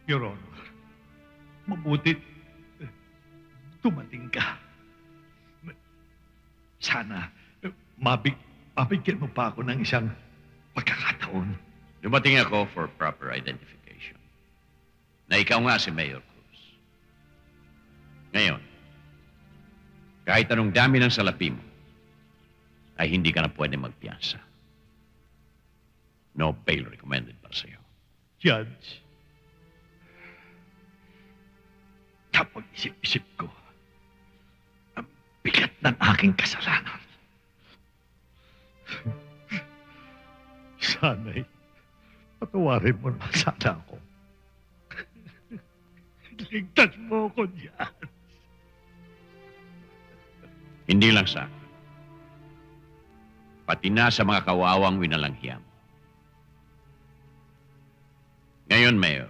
Your Honor, mabuti dumating ka. Sana mabigyan mo pa ako ng isang pagkakataon. Dumating ako for proper identification. Na ikaw nga si Mayor Cruz. Ngayon, kahit anong dami ng salapi mo, ay hindi ka na pwede magpiyansa. No bail recommended para sa'yo. Judge, kapag isip-isip ko, ang bigat ng aking kasalanan. Sana'y patawarin mo na sana ako. Ligtas mo ako diyan. Hindi lang sa akin. Pati na sa mga kawawang winalanghiya mo. Ngayon, Mayor,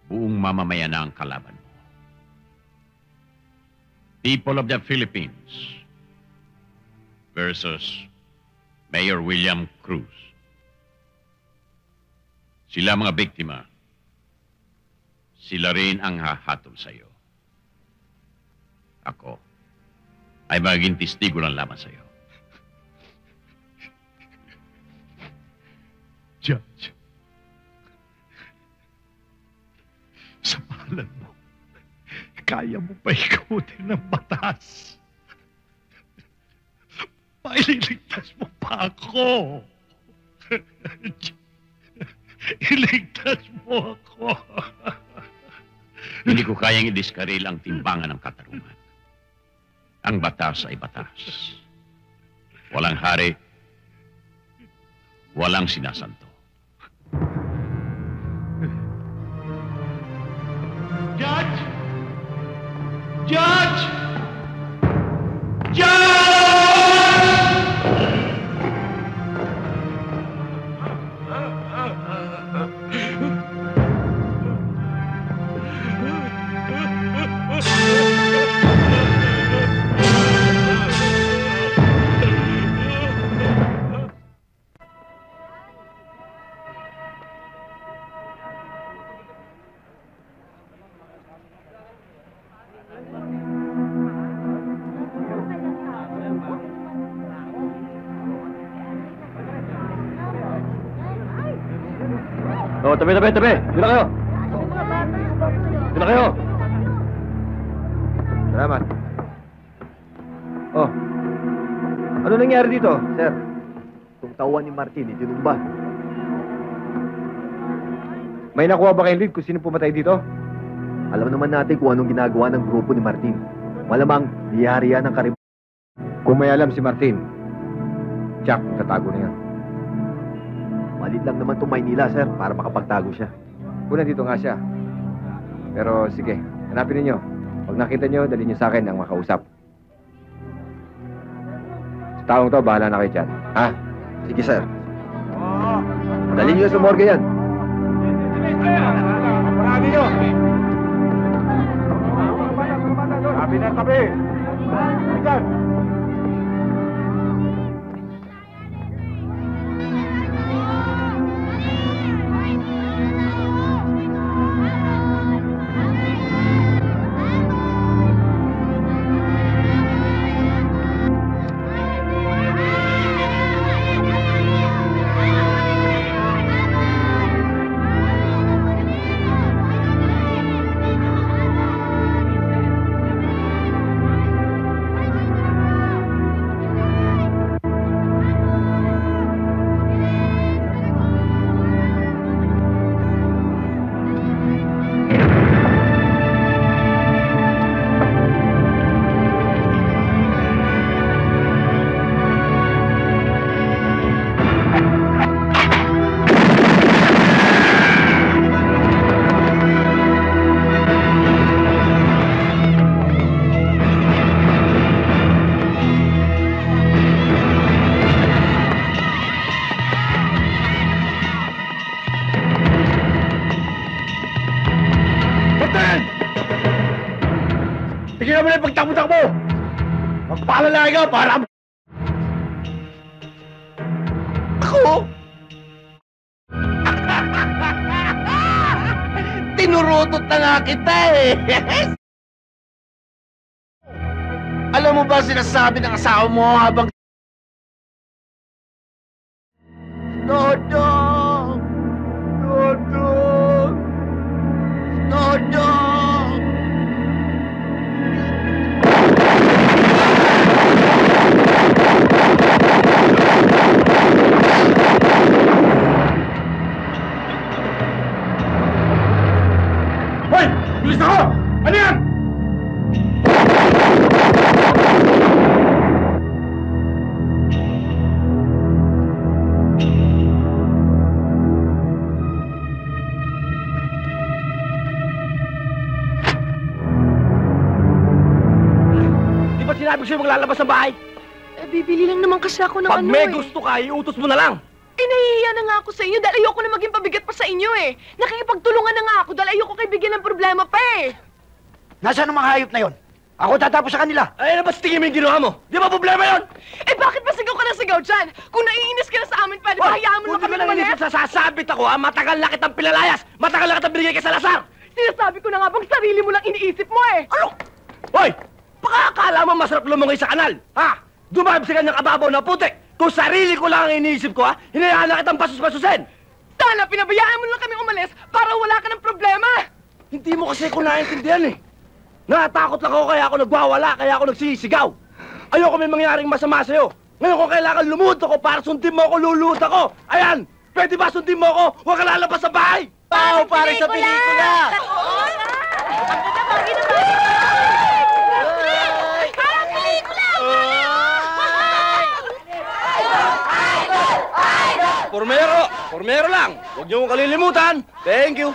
buong mamamayan na ang kalaban mo. People of the Philippines versus Mayor William Cruz. Sila mga biktima. Sila rin ang hahatol sa'yo. Ako ay magiging testigo lang lamang sa'yo. Judge, sa pangalan mo, kaya mo pa ikabutin ng batas. Paililigtas mo pa ako. Iligtas mo ako. Hindi ko kayang idiskaril ang timbangan ng katarungan. Ang batas ay batas. Walang hari, walang sinasanto. Judge! Judge! Judge! Oh, tabi! Dito na kayo! Dito na kayo! Salamat. Oh, ano nangyari dito, sir? Itong tauhan ni Martin, itinumba. May nakuha ba kayong lead kung sino pumatay dito? Alam naman natin kung anong ginagawa ng grupo ni Martin. Malamang, niyari yan ng karib... Kung may alam si Martin, Jack, tatago na yan. Malit lang naman itong Maynila, sir, para makapagtago siya. Una dito nga siya. Pero sige, hanapin ninyo. Pag nakita nyo, dali nyo sa akin ang makausap. Sa taong to, bahala na kayo dyan. Ha? Sige, sir. Dali nyo sa morgue yan. Marami nyo! Tabi na tabi! Diyan! Tignan mo na yung pagtakbo-takbo! Magpaalala ka para... Ako? Sinurutot na nga kita eh. Alam mo ba sinasabi ng asawa mo habang... Dodong! Dodong! Dodong! Hoy! Bilis ako! Ano yan? Di ba sinabi ko sa'yo maglalabas ng bahay? Eh, bibili lang naman kasi ako ng Pag ano may eh. gusto ka, iutos mo na lang. Eh, nahihiya na nga ako sa inyo dahil ayoko na maging pabigat pa sa inyo eh. Nakikipagtulungan na nga ako dahil ayoko kayo bigyan ng problema pa eh. Nasaan ang mga hayop na yon? Ako tatapos sa kanila. Ay, ano ba tingin mo yung ginawa mo? Di ba problema yon? Eh, bakit ba sigaw ka na sigaw dyan? Kung naiinis ka na sa amin, pwede ba hayaan mo na kami umalis? Sasabit ako, ha? Matagal na kitang pinalayas. Matagal na kitang binigay kay Salazar. Sinasabi ko na nga bang sarili mo lang iniisip mo eh. Ano? Hoy! Baka akala mo masarap lumungay sa kanal, ha? Dumahib sa kanyang kababaw na putik. Kung sarili ko lang ang iniisip ko, ha? Hinayaan na kitang pasus-pasusin. Sana pinabayaan mo lang kami umalis para wala ka ng problema. Hindi mo kasi ko naintindihan, eh. Natakot lang ako kaya ako nagwawala, kaya ako nagsisigaw. Ayoko may mangyaring masama sa'yo. Ngayon kung kailangan lumuhod ako para sundin mo ako, luluhod ako. Ayan! Pwede ba sundin mo ako? Huwag ka lalabas sa bahay! Pao, para sa pelikula! Oo na! Ang ganda ba? Ginawa! Parang pelikula! Formero! Formero lang! Huwag niyo kong kalilimutan! Thank you!